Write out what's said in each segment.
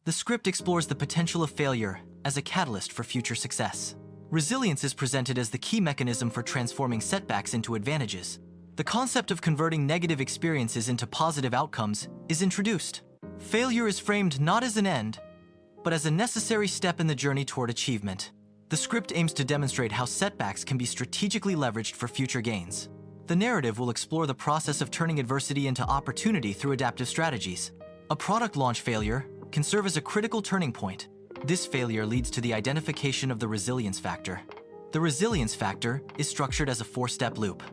The script explores the potential of failure as a catalyst for future success. Resilience is presented as the key mechanism for transforming setbacks into advantages. The concept of converting negative experiences into positive outcomes is introduced. Failure is framed not as an end, but as a necessary step in the journey toward achievement. The script aims to demonstrate how setbacks can be strategically leveraged for future gains. The narrative will explore the process of turning adversity into opportunity through adaptive strategies. A product launch failure can serve as a critical turning point. This failure leads to the identification of the resilience factor. The resilience factor is structured as a four-step loop.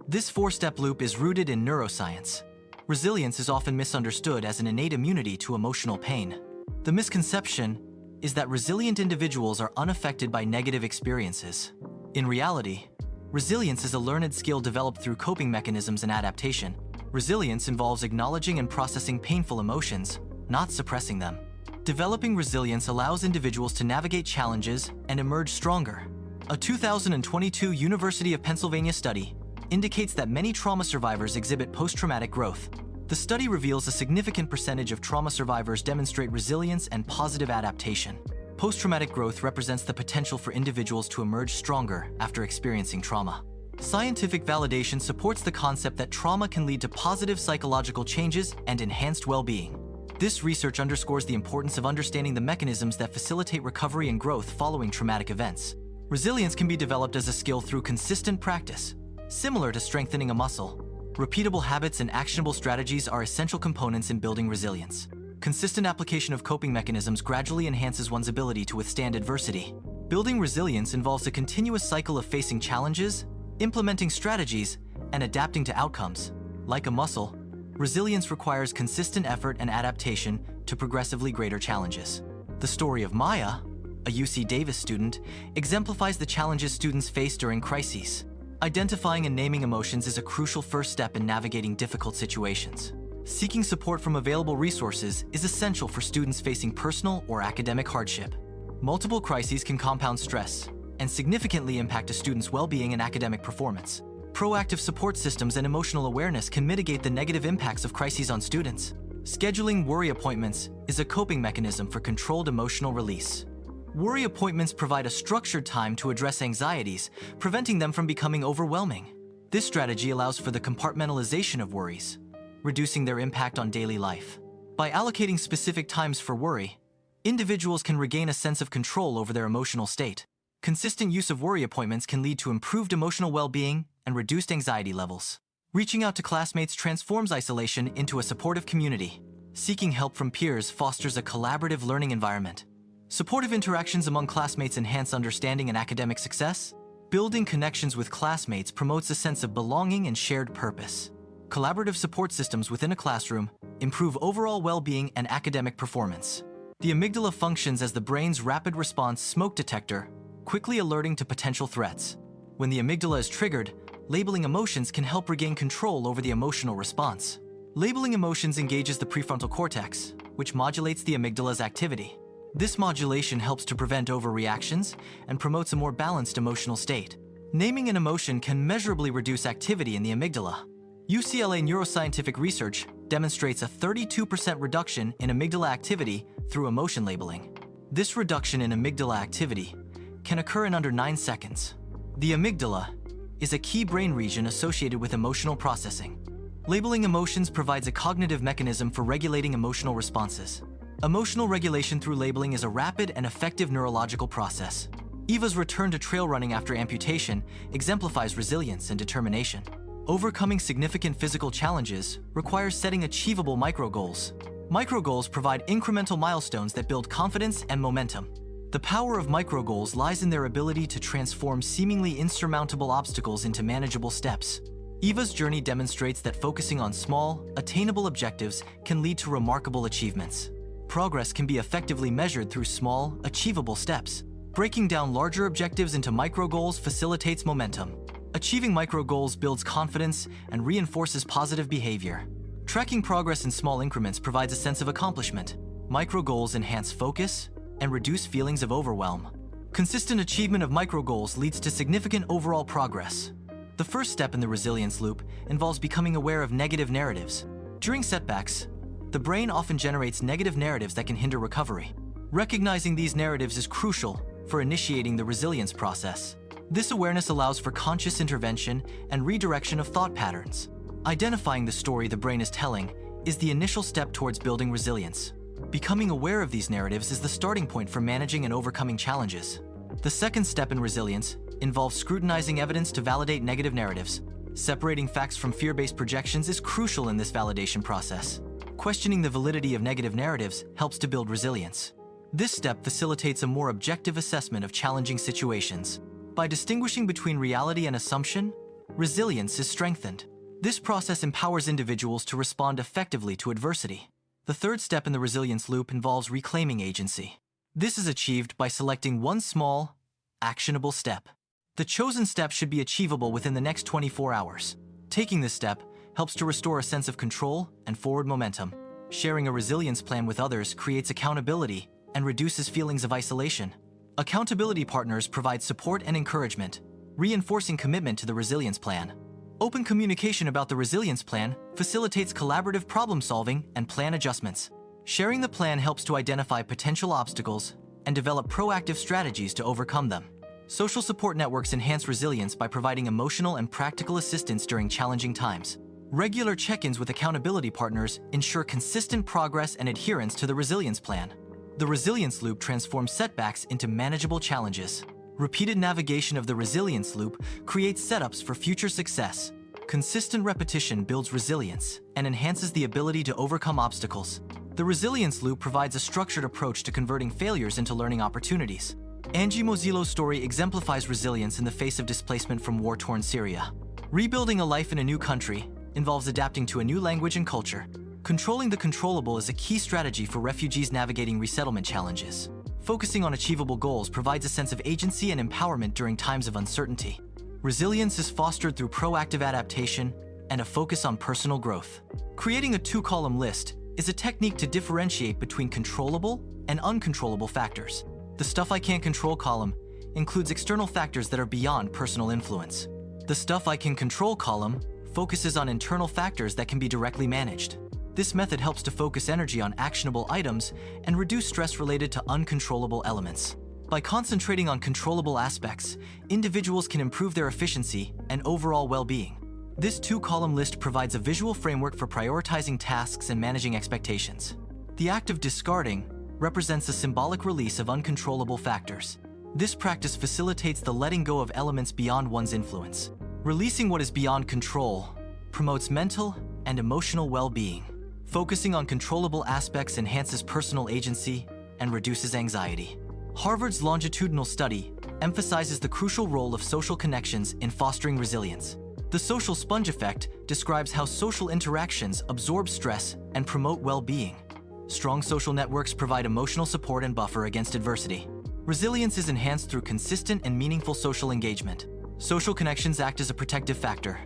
This four-step loop is rooted in neuroscience. Resilience is often misunderstood as an innate immunity to emotional pain. The misconception is that resilient individuals are unaffected by negative experiences. In reality, resilience is a learned skill developed through coping mechanisms and adaptation. Resilience involves acknowledging and processing painful emotions, not suppressing them. Developing resilience allows individuals to navigate challenges and emerge stronger. A 2022 University of Pennsylvania study indicates that many trauma survivors exhibit post-traumatic growth. The study reveals a significant percentage of trauma survivors demonstrate resilience and positive adaptation. Post-traumatic growth represents the potential for individuals to emerge stronger after experiencing trauma. Scientific validation supports the concept that trauma can lead to positive psychological changes and enhanced well-being. This research underscores the importance of understanding the mechanisms that facilitate recovery and growth following traumatic events. Resilience can be developed as a skill through consistent practice, similar to strengthening a muscle. Repeatable habits and actionable strategies are essential components in building resilience. Consistent application of coping mechanisms gradually enhances one's ability to withstand adversity. Building resilience involves a continuous cycle of facing challenges, implementing strategies, and adapting to outcomes. Like a muscle, resilience requires consistent effort and adaptation to progressively greater challenges. The story of Maya, a UC Davis student, exemplifies the challenges students face during crises. Identifying and naming emotions is a crucial first step in navigating difficult situations. Seeking support from available resources is essential for students facing personal or academic hardship. Multiple crises can compound stress and significantly impact a student's well-being and academic performance. Proactive support systems and emotional awareness can mitigate the negative impacts of crises on students. Scheduling worry appointments is a coping mechanism for controlled emotional release. Worry appointments provide a structured time to address anxieties, preventing them from becoming overwhelming. This strategy allows for the compartmentalization of worries, reducing their impact on daily life. By allocating specific times for worry, individuals can regain a sense of control over their emotional state. Consistent use of worry appointments can lead to improved emotional well-being and reduced anxiety levels. Reaching out to classmates transforms isolation into a supportive community. Seeking help from peers fosters a collaborative learning environment. Supportive interactions among classmates enhance understanding and academic success. Building connections with classmates promotes a sense of belonging and shared purpose. Collaborative support systems within a classroom improve overall well-being and academic performance. The amygdala functions as the brain's rapid response smoke detector, quickly alerting to potential threats. When the amygdala is triggered, labeling emotions can help regain control over the emotional response. Labeling emotions engages the prefrontal cortex, which modulates the amygdala's activity. This modulation helps to prevent overreactions and promotes a more balanced emotional state. Naming an emotion can measurably reduce activity in the amygdala. UCLA neuroscientific research demonstrates a 32% reduction in amygdala activity through emotion labeling. This reduction in amygdala activity can occur in under 9 seconds. The amygdala is a key brain region associated with emotional processing. Labeling emotions provides a cognitive mechanism for regulating emotional responses. Emotional regulation through labeling is a rapid and effective neurological process. Eva's return to trail running after amputation exemplifies resilience and determination. Overcoming significant physical challenges requires setting achievable micro-goals. Micro-goals provide incremental milestones that build confidence and momentum. The power of micro-goals lies in their ability to transform seemingly insurmountable obstacles into manageable steps. Eva's journey demonstrates that focusing on small, attainable objectives can lead to remarkable achievements. Progress can be effectively measured through small, achievable steps. Breaking down larger objectives into micro-goals facilitates momentum. Achieving micro-goals builds confidence and reinforces positive behavior. Tracking progress in small increments provides a sense of accomplishment. Micro-goals enhance focus and reduce feelings of overwhelm. Consistent achievement of micro-goals leads to significant overall progress. The first step in the resilience loop involves becoming aware of negative narratives. During setbacks, the brain often generates negative narratives that can hinder recovery. Recognizing these narratives is crucial for initiating the resilience process. This awareness allows for conscious intervention and redirection of thought patterns. Identifying the story the brain is telling is the initial step towards building resilience. Becoming aware of these narratives is the starting point for managing and overcoming challenges. The second step in resilience involves scrutinizing evidence to validate negative narratives. Separating facts from fear-based projections is crucial in this validation process. Questioning the validity of negative narratives helps to build resilience. This step facilitates a more objective assessment of challenging situations. By distinguishing between reality and assumption, resilience is strengthened. This process empowers individuals to respond effectively to adversity. The third step in the resilience loop involves reclaiming agency. This is achieved by selecting one small, actionable step. The chosen step should be achievable within the next 24 hours. Taking this step helps to restore a sense of control and forward momentum. Sharing a resilience plan with others creates accountability and reduces feelings of isolation. Accountability partners provide support and encouragement, reinforcing commitment to the resilience plan. Open communication about the resilience plan facilitates collaborative problem-solving and plan adjustments. Sharing the plan helps to identify potential obstacles and develop proactive strategies to overcome them. Social support networks enhance resilience by providing emotional and practical assistance during challenging times. Regular check-ins with accountability partners ensure consistent progress and adherence to the resilience plan. The resilience loop transforms setbacks into manageable challenges. Repeated navigation of the resilience loop creates setups for future success. Consistent repetition builds resilience and enhances the ability to overcome obstacles. The resilience loop provides a structured approach to converting failures into learning opportunities. Angie Mozillo's story exemplifies resilience in the face of displacement from war-torn Syria. Rebuilding a life in a new country involves adapting to a new language and culture. Controlling the controllable is a key strategy for refugees navigating resettlement challenges. Focusing on achievable goals provides a sense of agency and empowerment during times of uncertainty. Resilience is fostered through proactive adaptation and a focus on personal growth. Creating a two-column list is a technique to differentiate between controllable and uncontrollable factors. The stuff I can't control column includes external factors that are beyond personal influence. The stuff I can control column focuses on internal factors that can be directly managed. This method helps to focus energy on actionable items and reduce stress related to uncontrollable elements. By concentrating on controllable aspects, individuals can improve their efficiency and overall well-being. This two-column list provides a visual framework for prioritizing tasks and managing expectations. The act of discarding represents a symbolic release of uncontrollable factors. This practice facilitates the letting go of elements beyond one's influence. Releasing what is beyond control promotes mental and emotional well-being. Focusing on controllable aspects enhances personal agency and reduces anxiety. Harvard's longitudinal study emphasizes the crucial role of social connections in fostering resilience. The social sponge effect describes how social interactions absorb stress and promote well-being. Strong social networks provide emotional support and buffer against adversity. Resilience is enhanced through consistent and meaningful social engagement. Social connections act as a protective factor,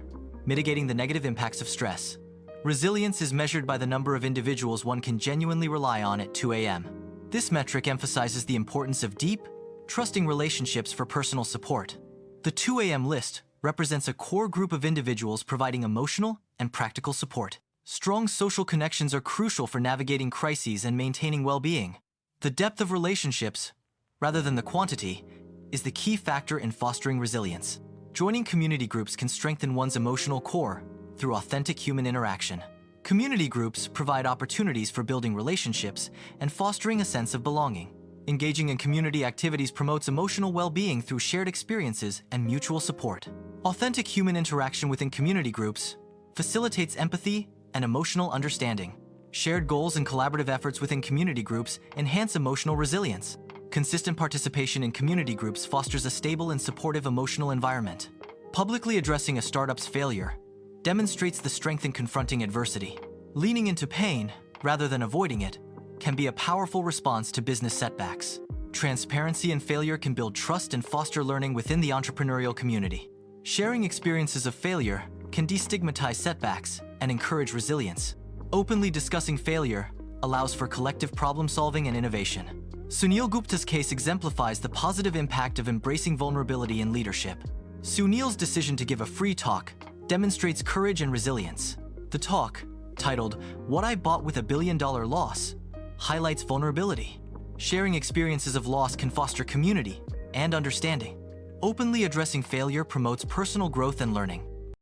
mitigating the negative impacts of stress. Resilience is measured by the number of individuals one can genuinely rely on at 2 a.m. This metric emphasizes the importance of deep, trusting relationships for personal support. The 2 a.m. list represents a core group of individuals providing emotional and practical support. Strong social connections are crucial for navigating crises and maintaining well-being. The depth of relationships, rather than the quantity, is the key factor in fostering resilience. Joining community groups can strengthen one's emotional core through authentic human interaction. Community groups provide opportunities for building relationships and fostering a sense of belonging. Engaging in community activities promotes emotional well-being through shared experiences and mutual support. Authentic human interaction within community groups facilitates empathy and emotional understanding. Shared goals and collaborative efforts within community groups enhance emotional resilience. Consistent participation in community groups fosters a stable and supportive emotional environment. Publicly addressing a startup's failure demonstrates the strength in confronting adversity. Leaning into pain, rather than avoiding it, can be a powerful response to business setbacks. Transparency and failure can build trust and foster learning within the entrepreneurial community. Sharing experiences of failure can destigmatize setbacks and encourage resilience. Openly discussing failure allows for collective problem-solving and innovation. Sunil Gupta's case exemplifies the positive impact of embracing vulnerability in leadership. Sunil's decision to give a free talk demonstrates courage and resilience. The talk, titled "What I Bought with a $1 Billion Loss," highlights vulnerability. Sharing experiences of loss can foster community and understanding. Openly addressing failure promotes personal growth and learning.